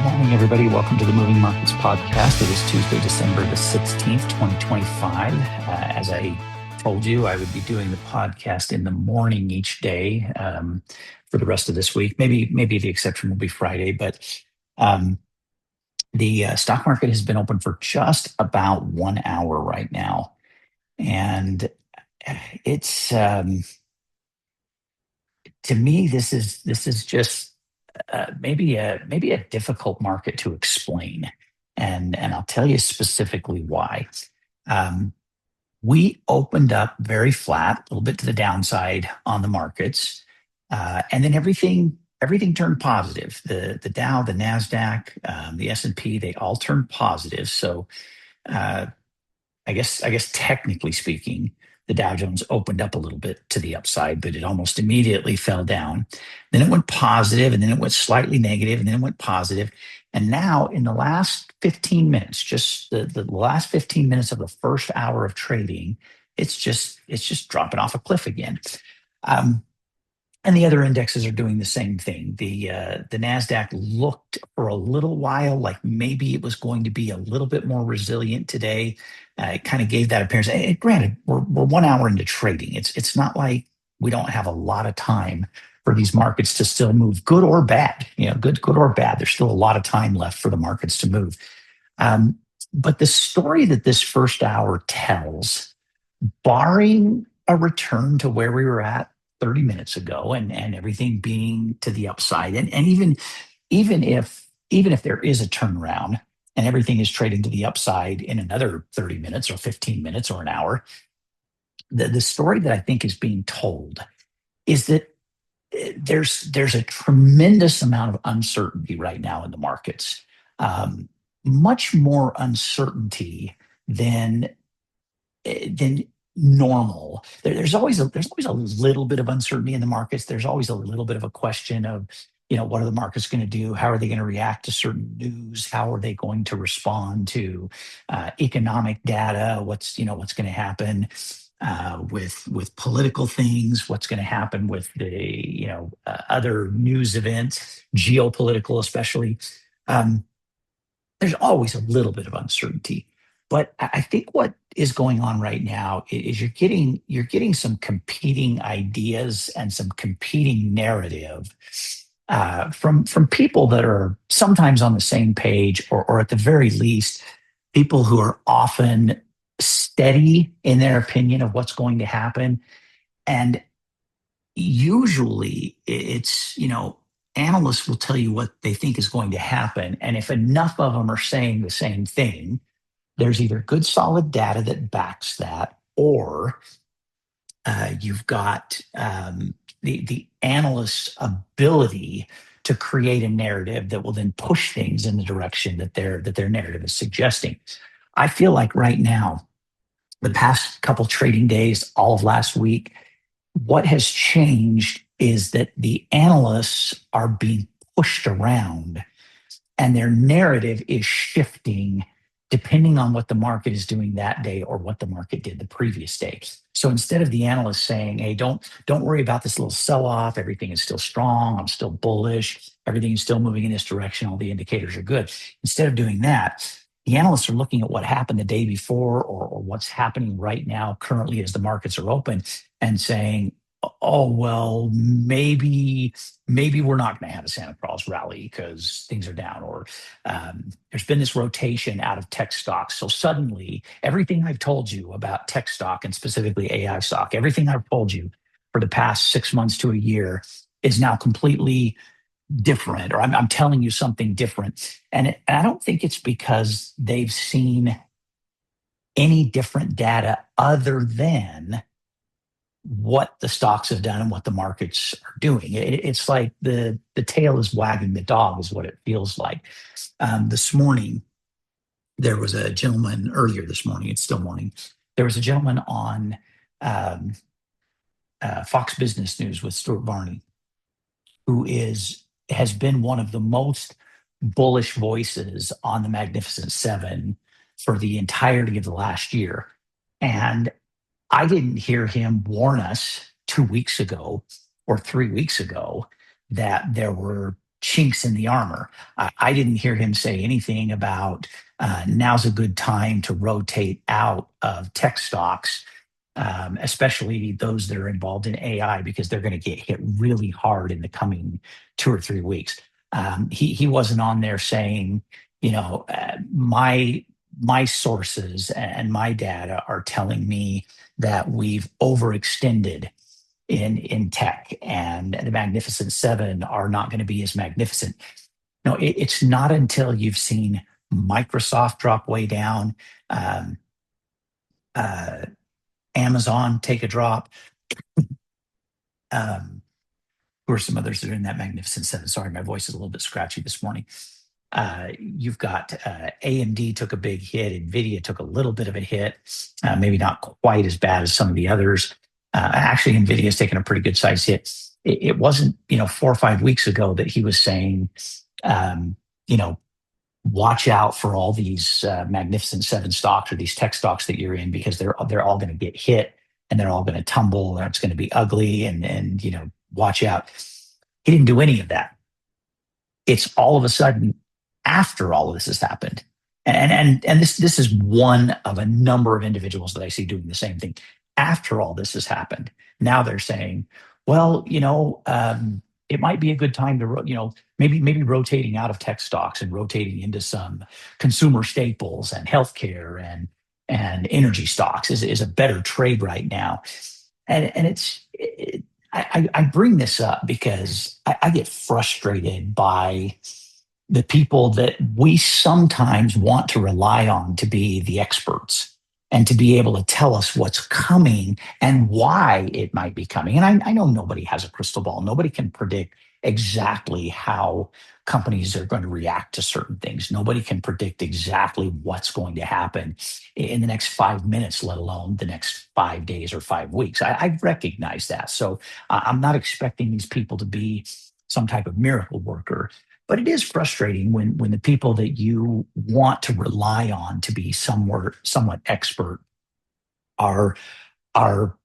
Morning, everybody. Welcome to the Moving Markets Podcast. It is Tuesday, December the 16th, 2025. As I told you, I would be doing the podcast in the morning each day for the rest of this week. Maybe the exception will be Friday, but um, the stock market has been open for just about 1 hour right now. And it's, to me, this is just maybe a difficult market to explain, and I'll tell you specifically why. Um, we opened up very flat, a little bit to the downside on the markets, and then everything turned positive. The Dow, the Nasdaq, the S&P, they all turned positive. So uh, I guess technically speaking, the Dow Jones opened up a little bit to the upside, but it almost immediately fell down. Then it went positive, and then it went slightly negative, and then it went positive. And now, in the last 15 minutes, just the last 15 minutes of the first hour of trading, it's just dropping off a cliff again. Um, and the other indexes are doing the same thing. The Nasdaq looked for a little while like maybe it was going to be a little bit more resilient today. It kind of gave that appearance. And granted, we're 1 hour into trading. It's not like we don't have a lot of time for these markets to still move, good or bad. Good or bad. There's still a lot of time left for the markets to move. Um, but the story that this first hour tells, barring a return to where we were at 30 minutes ago, and everything being to the upside, and even if there is a turnaround and everything is trading to the upside in another 30 minutes or 15 minutes or an hour, the story that I think is being told is that there's a tremendous amount of uncertainty right now in the markets. Much more uncertainty than than normal. There's always a little bit of uncertainty in the markets. There's always a little bit of a question of, what are the markets going to do? How are they going to react to certain news? How are they going to respond to economic data? What's going to happen with political things? What's going to happen with the other news events, geopolitical especially? Um, there's always a little bit of uncertainty. But I think what is going on right now is you're getting some competing ideas and some competing narrative from people that are sometimes on the same page, or at the very least, people who are often steady in their opinion of what's going to happen. And usually it's, analysts will tell you what they think is going to happen. And if enough of them are saying the same thing, there's either good solid data that backs that, or you've got the analyst's ability to create a narrative that will then push things in the direction that their narrative is suggesting. I feel like right now, the past couple trading days, all of last week, what has changed is that the analysts are being pushed around, and their narrative is shifting depending on what the market is doing that day or what the market did the previous day. So instead of the analyst saying, "Hey, don't worry about this little sell-off. Everything is still strong. I'm still bullish. Everything is still moving in this direction. All the indicators are good." Instead of doing that, the analysts are looking at what happened the day before, or what's happening right now currently as the markets are open, and saying, "Oh, well, maybe we're not going to have a Santa Claus rally because things are down," or there's been this rotation out of tech stocks. So suddenly, everything I've told you about tech stock, and specifically AI stock, everything I've told you for the past 6 months to a year is now completely different, or I'm telling you something different. And I don't think it's because they've seen any different data other than what the stocks have done and what the markets are doing. It's like the tail is wagging the dog, is what it feels like. This morning, there was a gentleman, earlier this morning, it's still morning, there was a gentleman on um, Fox Business News with Stuart Varney, who has been one of the most bullish voices on the Magnificent Seven for the entirety of the last year. And I didn't hear him warn us 2 weeks ago or 3 weeks ago that there were chinks in the armor. I didn't hear him say anything about now's a good time to rotate out of tech stocks, especially those that are involved in AI, because they're going to get hit really hard in the coming 2 or 3 weeks. He wasn't on there saying, my sources and my data are telling me that we've overextended in tech, and the Magnificent Seven are not going to be as magnificent. No, it's not until you've seen Microsoft drop way down, um, uh, Amazon take a drop. Um, who are some others that are in that Magnificent Seven? Sorry, my voice is a little bit scratchy this morning. You've got AMD took a big hit. NVIDIA took a little bit of a hit, maybe not quite as bad as some of the others. Actually, NVIDIA's taken a pretty good size hit. It wasn't, 4 or 5 weeks ago that he was saying, um, you know, watch out for all these Magnificent Seven stocks or these tech stocks that you're in, because they're all going to get hit and they're all going to tumble and it's going to be ugly, and watch out. He didn't do any of that. It's all of a sudden after all of this has happened. And this is one of a number of individuals that I see doing the same thing. After all this has happened, now they're saying, well, it might be a good time to, maybe rotating out of tech stocks and rotating into some consumer staples and healthcare and energy stocks is a better trade right now. And I bring this up because I get frustrated by the people that we sometimes want to rely on to be the experts and to be able to tell us what's coming and why it might be coming. And I know nobody has a crystal ball. Nobody can predict exactly how companies are going to react to certain things. Nobody can predict exactly what's going to happen in the next 5 minutes, let alone the next 5 days or 5 weeks. I recognize that. So I'm not expecting these people to be some type of miracle worker. But it is frustrating when the people that you want to rely on to be somewhat expert are are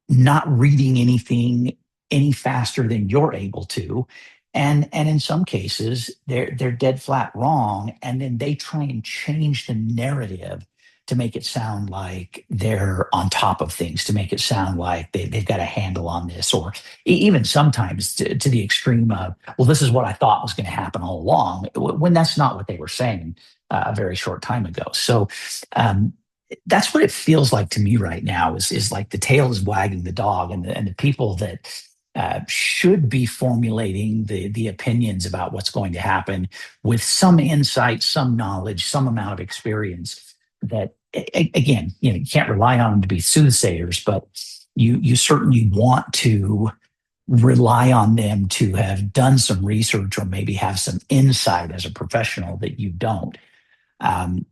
not reading anything any faster than you're able to. And in some cases they're dead flat wrong, and then they try and change the narrative to make it sound like they're on top of things, to make it sound like they've got a handle on this, or even sometimes to the extreme of, well, this is what I thought was going to happen all along, when that's not what they were saying a very short time ago. So um, that's what it feels like to me right now, is like the tail is wagging the dog, and the people that should be formulating the opinions about what's going to happen with some insight, some knowledge, some amount of experience, that again, you can't rely on them to be soothsayers, but you certainly want to rely on them to have done some research or maybe have some insight as a professional that you don't. Um,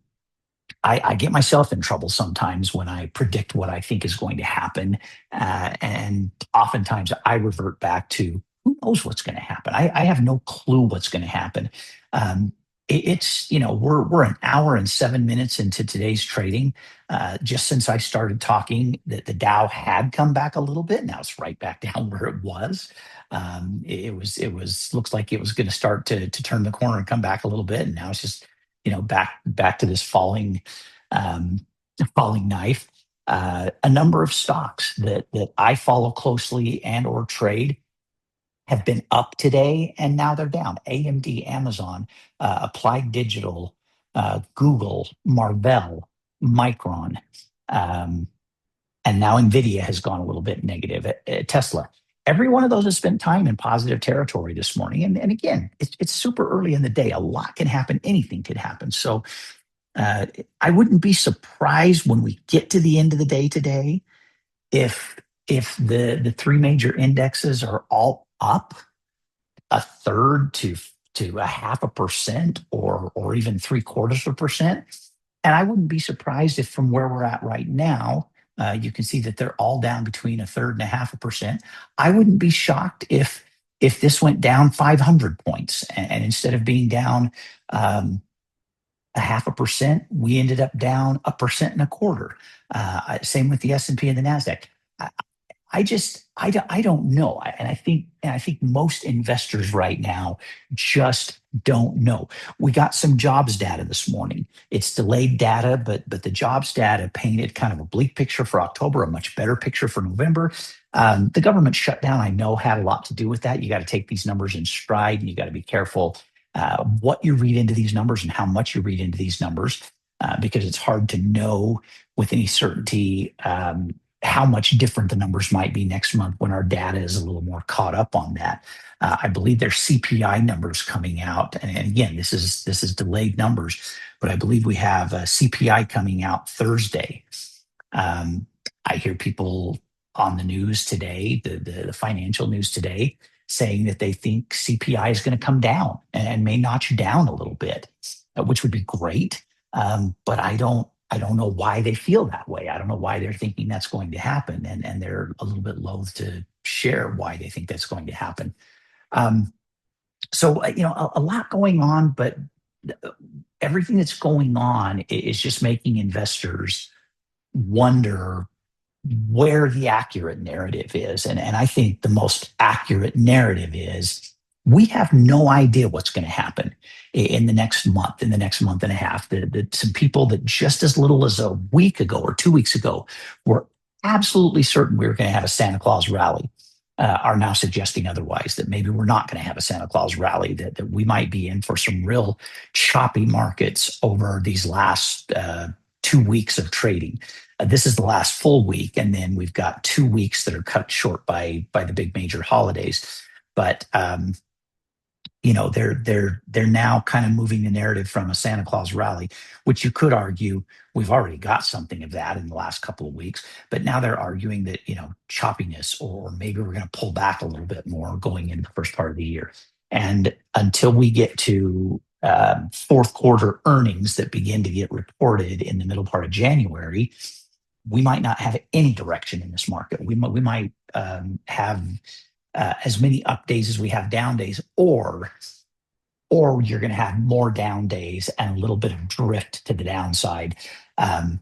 I get myself in trouble sometimes when I predict what I think is going to happen. And oftentimes I revert back to, who knows what's going to happen? I have no clue what's going to happen. Um, we're an hour and 7 minutes into today's trading. Just since I started talking, that the Dow had come back a little bit. Now it's right back down where it was. It was looks like it was going to start to turn the corner and come back a little bit, and now it's just back to this um, falling knife. A number of stocks that I follow closely and or trade have been up today, and now they're down. AMD, Amazon, Applied Digital, Google, Marvell, Micron, um, and now Nvidia has gone a little bit negative. Tesla. Every one of those has spent time in positive territory this morning. And again, it's super early in the day. A lot can happen. Anything could happen. So uh, I wouldn't be surprised when we get to the end of the day today if the three major indexes are all up a third to a 0.5% or even 0.75%. And I wouldn't be surprised if, from where we're at right now, you can see that they're all down between a third and a 0.5%. I wouldn't be shocked if this went down 500 points, and instead of being down a 0.5%, we ended up down 1.25%. Same with the S&P and the NASDAQ. I don't know. And I think most investors right now just don't know. We got some jobs data this morning. It's delayed data, but the jobs data painted kind of a bleak picture for October, a much better picture for November. The government shutdown, I know, had a lot to do with that. You got to take these numbers in stride, and you got to be careful what you read into these numbers and how much you read into these numbers, because it's hard to know with any certainty how much different the numbers might be next month when our data is a little more caught up on that. I believe there's CPI numbers coming out, and again, this is delayed numbers, but I believe we have a CPI coming out Thursday. Um, I hear people on the news today, the financial news today, saying that they think CPI is going to come down and may notch down a little bit, which would be great. But I don't know why they feel that way. I don't know why they're thinking that's going to happen, and they're a little bit loath to share why they think that's going to happen. Um, so a lot going on, but everything that's going on is just making investors wonder where the accurate narrative is. And I think the most accurate narrative is we have no idea what's going to happen in the next month, in the next month and a half. Some people that just as little as a week ago or 2 weeks ago were absolutely certain we were going to have a Santa Claus rally. Are now suggesting otherwise, that maybe we're not going to have a Santa Claus rally, that we might be in for some real choppy markets over these last 2 weeks of trading. This is the last full week, and then we've got 2 weeks that are cut short by the big major holidays. But they're now kind of moving the narrative from a Santa Claus rally, which you could argue we've already got something of that in the last couple of weeks. But now they're arguing that choppiness, or maybe we're going to pull back a little bit more going into the first part of the year. And until we get to fourth quarter earnings that begin to get reported in the middle part of January, we might not have any direction in this market. We might have as many up days as we have down days, or you're going to have more down days and a little bit of drift to the downside. Um,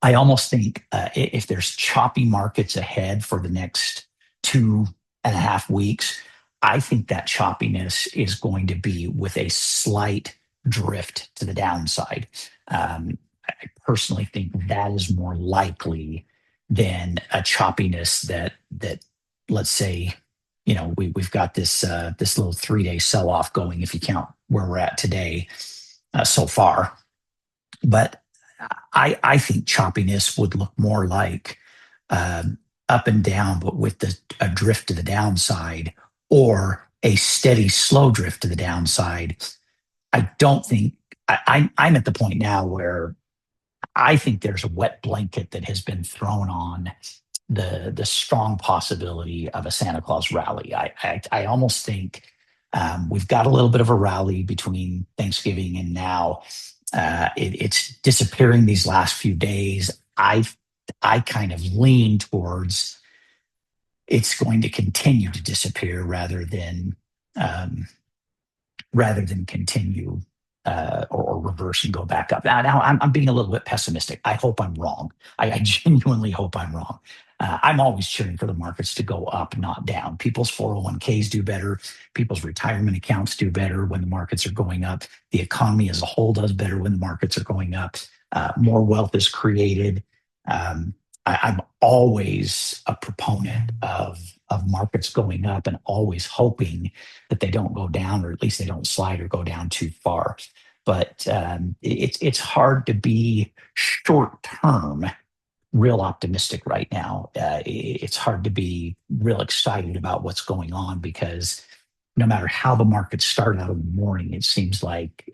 I almost think if there's choppy markets ahead for the next 2.5 weeks, I think that choppiness is going to be with a slight drift to the downside. I personally think that is more likely than a choppiness that let's say we've got this little 3 day sell off going, if you count where we're at today so far. But I think choppiness would look more like up and down, but with a drift to the downside, or a steady slow drift to the downside. I don't think I'm at the point now where I think there's a wet blanket that has been thrown on the strong possibility of a Santa Claus rally. I almost think we've got a little bit of a rally between Thanksgiving and now. It's disappearing these last few days. I kind of lean towards it's going to continue to disappear um, rather than continue or reverse and go back up. Now I'm being a little bit pessimistic. I hope I'm wrong. I genuinely hope I'm wrong. I'm always cheering for the markets to go up, not down. People's 401ks do better. People's retirement accounts do better when the markets are going up. The economy as a whole does better when the markets are going up. More wealth is created. I'm always a proponent of markets going up, and always hoping that they don't go down, or at least they don't slide or go down too far. But it's hard to be short term real optimistic right now. It's hard to be real excited about what's going on, because no matter how the markets start out in the morning, it seems like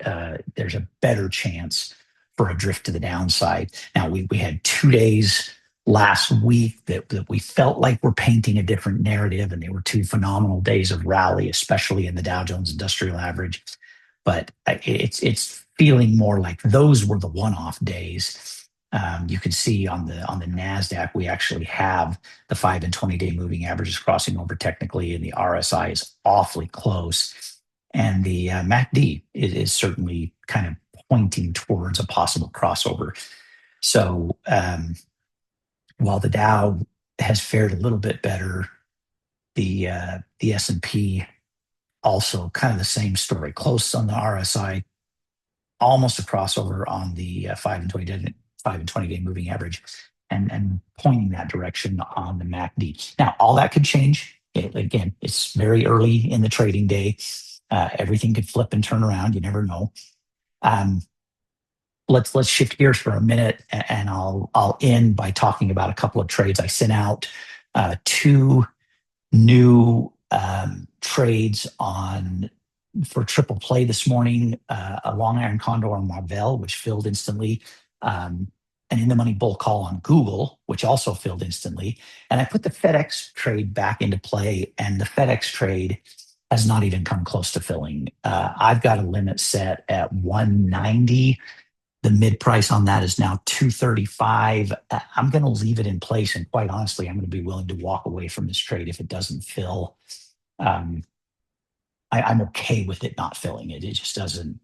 there's a better chance for a drift to the downside. Now, we had 2 days last week that we felt like we're painting a different narrative, and they were two phenomenal days of rally, especially in the Dow Jones Industrial Average. But it's feeling more like those were the one-off days. You can see on the NASDAQ, we actually have the 5 and 20-day moving averages crossing over technically, and the RSI is awfully close. And the MACD is certainly kind of pointing towards a possible crossover. So while the Dow has fared a little bit better. The S&P also kind of the same story, close on the RSI, almost a crossover on the 5 and 20 day moving average, and pointing that direction on the MACD. Now, all that could change. Again, it's very early in the trading day. Everything could flip and turn around. You never know. Um, let's shift gears for a minute, and I'll end by talking about a couple of trades I sent out. Two new trades on for triple play this morning, a long iron condor on Marvell, which filled instantly, an in the money bull call on Google, which also filled instantly. And I put the FedEx trade back into play, and the FedEx trade has not even come close to filling. I've got a limit set at 190. The mid price on that is now 235. I'm going to leave it in place. And quite honestly, I'm going to be willing to walk away from this trade if it doesn't fill. I'm okay with it not filling it. It just doesn't,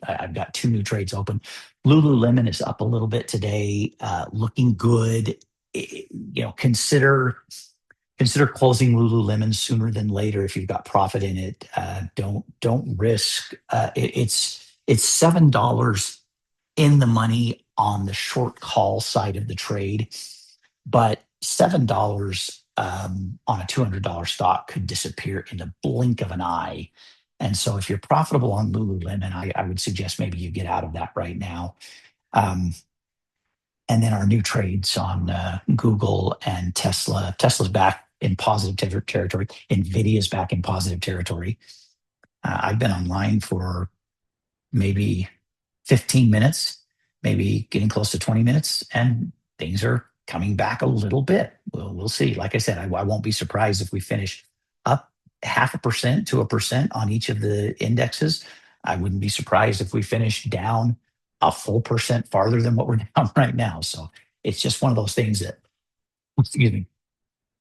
I've got two new trades open. Lululemon is up a little bit today, looking good. Consider closing Lululemon sooner than later if you've got profit in it. Don't risk. It's $7 in the money on the short call side of the trade, but $7 on a $200 stock could disappear in the blink of an eye. And so if you're profitable on Lululemon, I would suggest maybe you get out of that right now. And then our new trades on Google and Tesla. Tesla's back in positive territory. NVIDIA's back in positive territory. I've been online for maybe 15 minutes, maybe getting close to 20 minutes, and things are coming back a little bit. We'll see. Like I said, I won't be surprised if we finish up 0.5% to 1% on each of the indexes. I wouldn't be surprised if we finish down a full percent farther than what we're down right now. So it's just one of those things that, excuse me,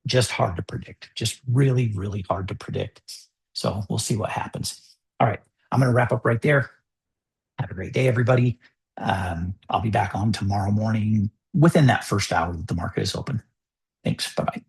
just hard to predict. Just really, really hard to predict. So we'll see what happens. All right. I'm going to wrap up right there. Have a great day, everybody. I'll be back on tomorrow morning within that first hour that the market is open. Thanks. Bye-bye.